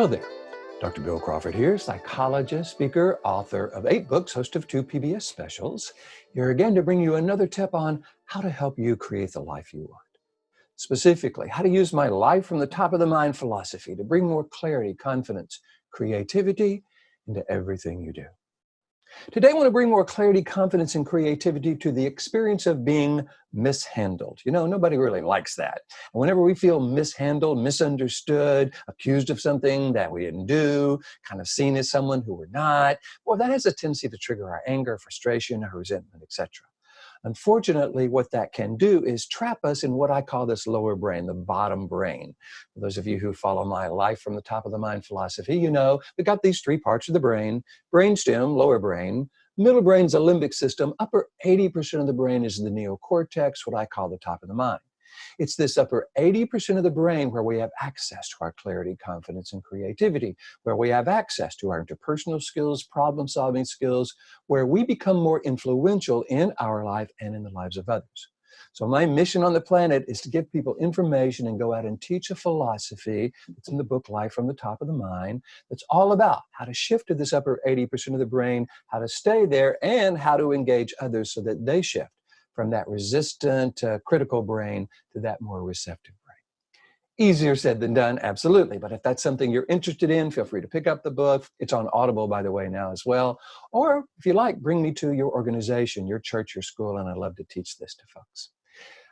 Hello there. Dr. Bill Crawford here, psychologist, speaker, author of 8 books, host of 2 PBS specials. Here again to bring you another tip on how to help you create the life you want. Specifically, how to use my life from the top of the mind philosophy to bring more clarity, confidence, creativity into everything you do. Today, I want to bring more clarity, confidence, and creativity to the experience of being mishandled. You know, nobody really likes that. And whenever we feel mishandled, misunderstood, accused of something that we didn't do, kind of seen as someone who we're not, well, that has a tendency to trigger our anger, frustration, our resentment, etc. Unfortunately, what that can do is trap us in what I call this lower brain, the bottom brain. For those of you who follow my life from the top of the mind philosophy, you know we've got these 3 parts of the brain: brainstem, lower brain; middle brain's the limbic system; upper 80% of the brain is the neocortex, what I call the top of the mind. It's this upper 80% of the brain where we have access to our clarity, confidence, and creativity, where we have access to our interpersonal skills, problem-solving skills, where we become more influential in our life and in the lives of others. So my mission on the planet is to give people information and go out and teach a philosophy that's in the book Life from the Top of the Mind, that's all about how to shift to this upper 80% of the brain, how to stay there, and how to engage others so that they shift from that resistant, critical brain to that more receptive brain. Easier said than done, absolutely. But if that's something you're interested in, feel free to pick up the book. It's on Audible, by the way, now as well. Or if you like, bring me to your organization, your church, your school, and I'd love to teach this to folks.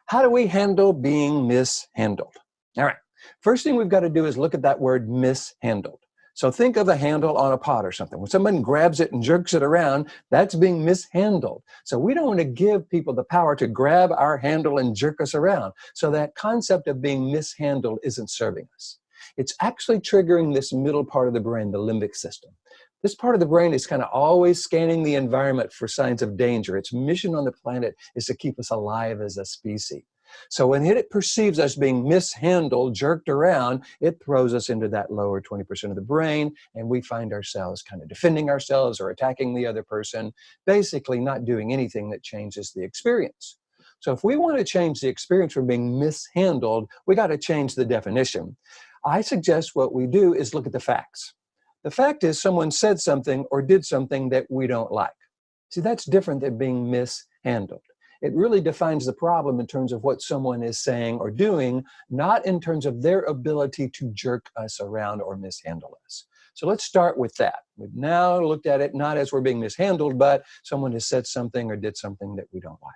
How do we handle being mishandled? All right. First thing we've got to do is look at that word mishandled. So think of a handle on a pot or something. When someone grabs it and jerks it around, that's being mishandled. So we don't want to give people the power to grab our handle and jerk us around. So that concept of being mishandled isn't serving us. It's actually triggering this middle part of the brain, the limbic system. This part of the brain is kind of always scanning the environment for signs of danger. Its mission on the planet is to keep us alive as a species. So when it perceives us being mishandled, jerked around, it throws us into that lower 20% of the brain, and we find ourselves kind of defending ourselves or attacking the other person, basically not doing anything that changes the experience. So if we want to change the experience from being mishandled, we got to change the definition. I suggest what we do is look at the facts. The fact is someone said something or did something that we don't like. See, that's different than being mishandled. It really defines the problem in terms of what someone is saying or doing, not in terms of their ability to jerk us around or mishandle us. So let's start with that. We've now looked at it not as we're being mishandled, but someone has said something or did something that we don't like.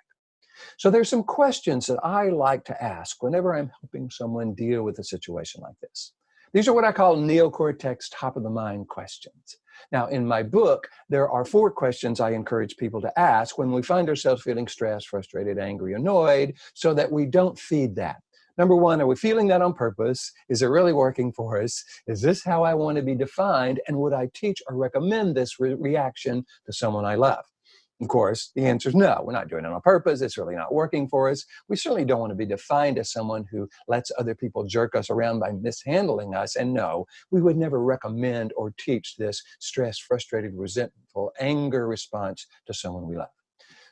So there's some questions that I like to ask whenever I'm helping someone deal with a situation like this. These are what I call neocortex top of the mind questions. Now, in my book, there are 4 questions I encourage people to ask when we find ourselves feeling stressed, frustrated, angry, annoyed, so that we don't feed that. Number 1, are we feeling that on purpose? Is it really working for us? Is this how I want to be defined? And would I teach or recommend this reaction to someone I love? Of course, the answer is no. We're not doing it on purpose. It's really not working for us. We certainly don't want to be defined as someone who lets other people jerk us around by mishandling us. And no, we would never recommend or teach this stressed, frustrated, resentful, anger response to someone we love.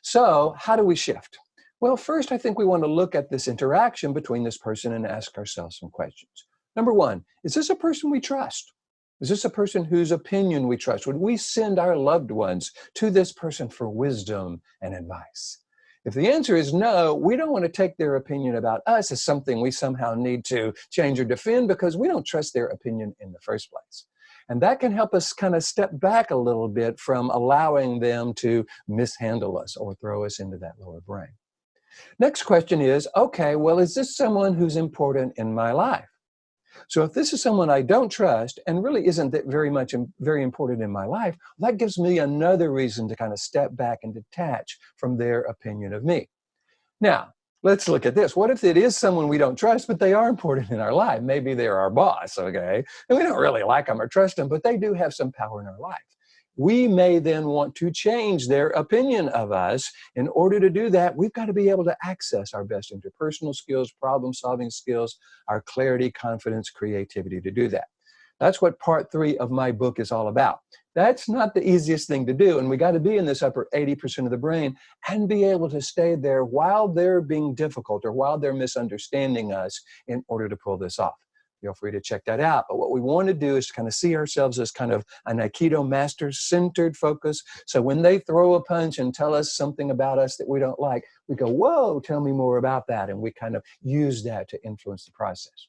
So how do we shift? Well, first, I think we want to look at this interaction between this person and ask ourselves some questions. Number 1, is this a person we trust? Is this a person whose opinion we trust? Would we send our loved ones to this person for wisdom and advice? If the answer is no, we don't want to take their opinion about us as something we somehow need to change or defend because we don't trust their opinion in the first place. And that can help us kind of step back a little bit from allowing them to mishandle us or throw us into that lower brain. Next question is, okay, well, is this someone who's important in my life? So if this is someone I don't trust and really isn't that very important in my life, that gives me another reason to kind of step back and detach from their opinion of me. Now, let's look at this. What if it is someone we don't trust, but they are important in our life? Maybe they're our boss, okay? And we don't really like them or trust them, but they do have some power in our life. We may then want to change their opinion of us. In order to do that, we've got to be able to access our best interpersonal skills, problem-solving skills, our clarity, confidence, creativity to do that. That's what part 3 of my book is all about. That's not the easiest thing to do, and we got to be in this upper 80% of the brain and be able to stay there while they're being difficult or while they're misunderstanding us in order to pull this off. Feel free to check that out. But what we want to do is kind of see ourselves as kind of an Aikido master centered focus. So when they throw a punch and tell us something about us that we don't like, we go, whoa, tell me more about that. And we kind of use that to influence the process.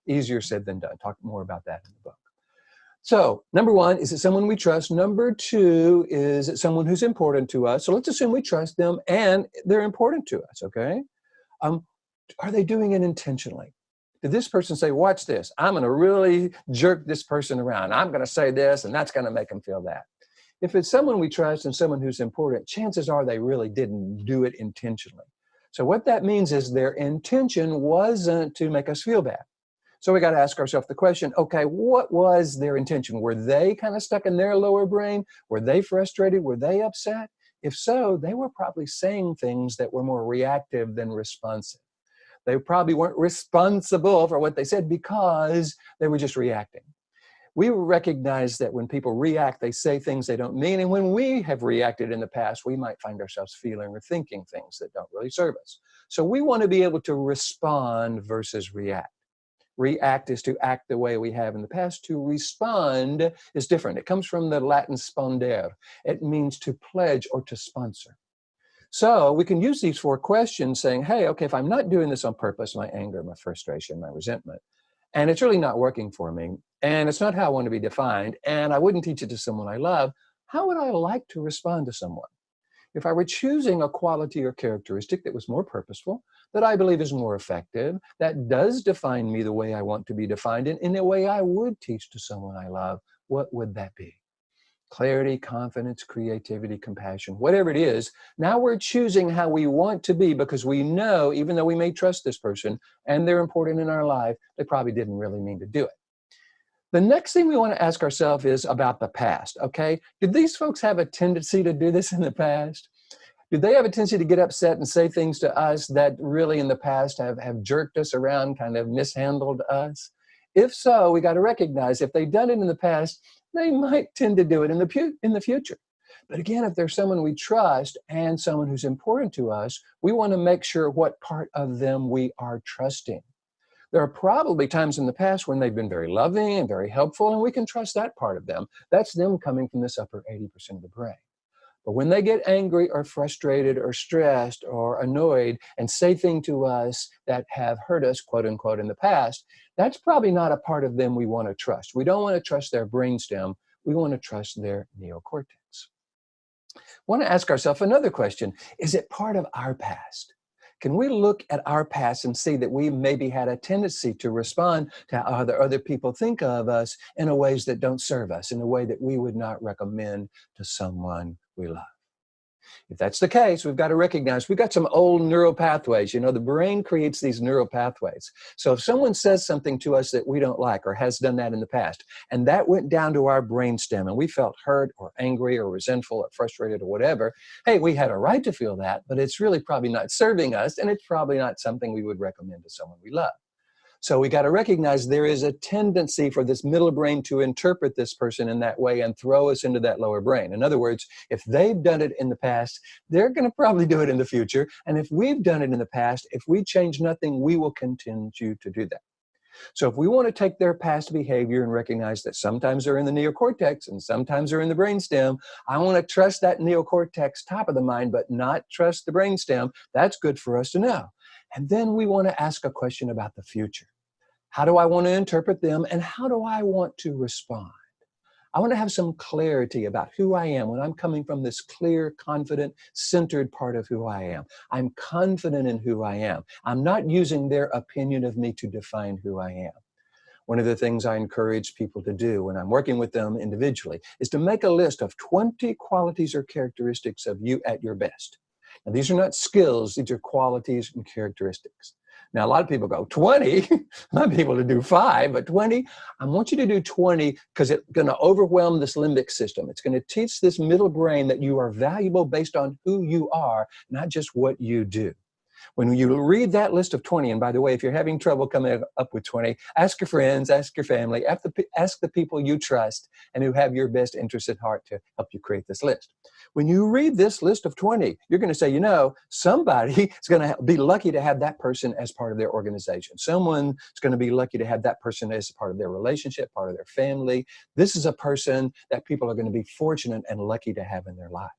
Easier said than done. Talk more about that in the book. So number one, is it someone we trust? Number two, is it someone who's important to us? So let's assume we trust them and they're important to us, okay? Are they doing it intentionally? Did this person say, watch this, I'm going to really jerk this person around. I'm going to say this, and that's going to make them feel that. If it's someone we trust and someone who's important, chances are they really didn't do it intentionally. So what that means is their intention wasn't to make us feel bad. So we got to ask ourselves the question, okay, what was their intention? Were they kind of stuck in their lower brain? Were they frustrated? Were they upset? If so, they were probably saying things that were more reactive than responsive. They probably weren't responsible for what they said because they were just reacting. We recognize that when people react, they say things they don't mean. And when we have reacted in the past, we might find ourselves feeling or thinking things that don't really serve us. So we want to be able to respond versus react. React is to act the way we have in the past. To respond is different. It comes from the Latin spondere. It means to pledge or to sponsor. So we can use these 4 questions saying, hey, okay, if I'm not doing this on purpose, my anger, my frustration, my resentment, and it's really not working for me, and it's not how I want to be defined, and I wouldn't teach it to someone I love, how would I like to respond to someone? If I were choosing a quality or characteristic that was more purposeful, that I believe is more effective, that does define me the way I want to be defined, and in a way I would teach to someone I love, what would that be? Clarity, confidence, creativity, compassion, whatever it is, now we're choosing how we want to be because we know, even though we may trust this person and they're important in our life, they probably didn't really mean to do it. The next thing we want to ask ourselves is about the past, okay? Did these folks have a tendency to do this in the past? Did they have a tendency to get upset and say things to us that really in the past have jerked us around, kind of mishandled us? If so, we got to recognize if they've done it in the past, they might tend to do it in the future. But again, if there's someone we trust and someone who's important to us, we want to make sure what part of them we are trusting. There are probably times in the past when they've been very loving and very helpful, and we can trust that part of them. That's them coming from this upper 80% of the brain. But when they get angry or frustrated or stressed or annoyed and say things to us that have hurt us, quote unquote, in the past, that's probably not a part of them we want to trust. We don't want to trust their brainstem. We want to trust their neocortex. We want to ask ourselves another question. Is it part of our past? Can we look at our past and see that we maybe had a tendency to respond to how other people think of us in ways that don't serve us, in a way that we would not recommend to someone we love? If that's the case, we've got to recognize we've got some old neural pathways. You know, the brain creates these neural pathways. So if someone says something to us that we don't like or has done that in the past, and that went down to our brainstem and we felt hurt or angry or resentful or frustrated or whatever, hey, we had a right to feel that, but it's really probably not serving us, and it's probably not something we would recommend to someone we love. So we got to recognize there is a tendency for this middle brain to interpret this person in that way and throw us into that lower brain. In other words, if they've done it in the past, they're going to probably do it in the future. And if we've done it in the past, if we change nothing, we will continue to do that. So if we want to take their past behavior and recognize that sometimes they're in the neocortex and sometimes they're in the brainstem, I want to trust that neocortex top of the mind, but not trust the brainstem. That's good for us to know. And then we want to ask a question about the future. How do I want to interpret them, and how do I want to respond? I want to have some clarity about who I am when I'm coming from this clear, confident, centered part of who I am. I'm confident in who I am. I'm not using their opinion of me to define who I am. One of the things I encourage people to do when I'm working with them individually is to make a list of 20 qualities or characteristics of you at your best. Now, these are not skills, these are qualities and characteristics. Now, a lot of people go, 20? I might be able to do 5, but 20? I want you to do 20 because it's going to overwhelm this limbic system. It's going to teach this middle brain that you are valuable based on who you are, not just what you do. When you read that list of 20, and by the way, if you're having trouble coming up with 20, ask your friends, ask your family, ask the people you trust and who have your best interests at heart to help you create this list. When you read this list of 20, you're going to say, somebody is going to be lucky to have that person as part of their organization. Someone is going to be lucky to have that person as part of their relationship, part of their family. This is a person that people are going to be fortunate and lucky to have in their lives.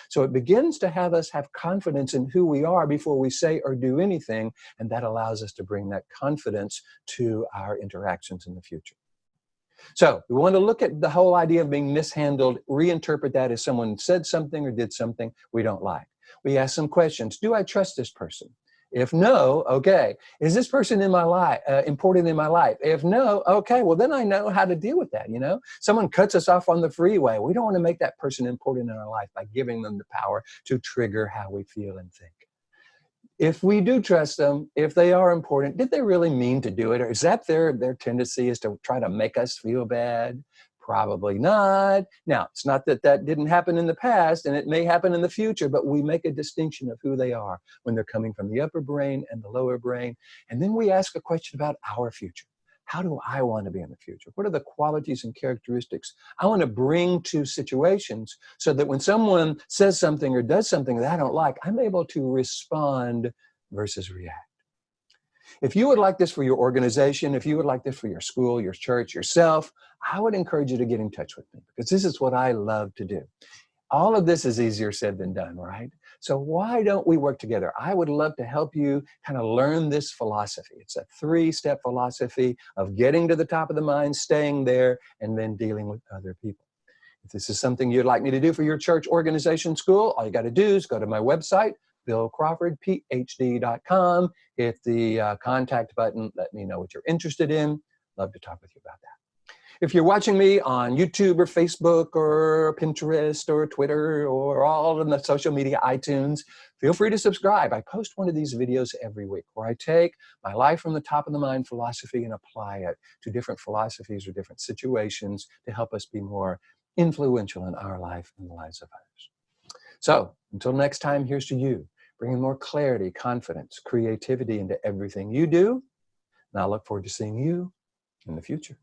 So it begins to have us have confidence in who we are before we say or do anything, and that allows us to bring that confidence to our interactions in the future. So we want to look at the whole idea of being mishandled, reinterpret that as someone said something or did something we don't like. We ask some questions. Do I trust this person? If no, okay. Is this person in my life important in my life? If no, okay. Well, then I know how to deal with that. Someone cuts us off on the freeway. We don't want to make that person important in our life by giving them the power to trigger how we feel and think. If we do trust them, if they are important, did they really mean to do it? Or is that their tendency is to try to make us feel bad? Probably not. Now, it's not that that didn't happen in the past, and it may happen in the future, but we make a distinction of who they are when they're coming from the upper brain and the lower brain. And then we ask a question about our future. How do I want to be in the future? What are the qualities and characteristics I want to bring to situations so that when someone says something or does something that I don't like, I'm able to respond versus react. If you would like this for your organization, if you would like this for your school, your church, yourself, I would encourage you to get in touch with me because this is what I love to do. All of this is easier said than done, right? So why don't we work together? I would love to help you kind of learn this philosophy. It's a 3-step philosophy of getting to the top of the mind, staying there, and then dealing with other people. If this is something you'd like me to do for your church, organization, school, all you got to do is go to my website, BillCrawfordPh.com. Hit the contact button. Let me know what you're interested in. Love to talk with you about that. If you're watching me on YouTube or Facebook or Pinterest or Twitter or all of the social media, iTunes, feel free to subscribe. I post one of these videos every week where I take my life from the top of the mind philosophy and apply it to different philosophies or different situations to help us be more influential in our life and the lives of others. So until next time, here's to you, bringing more clarity, confidence, creativity into everything you do. And I look forward to seeing you in the future.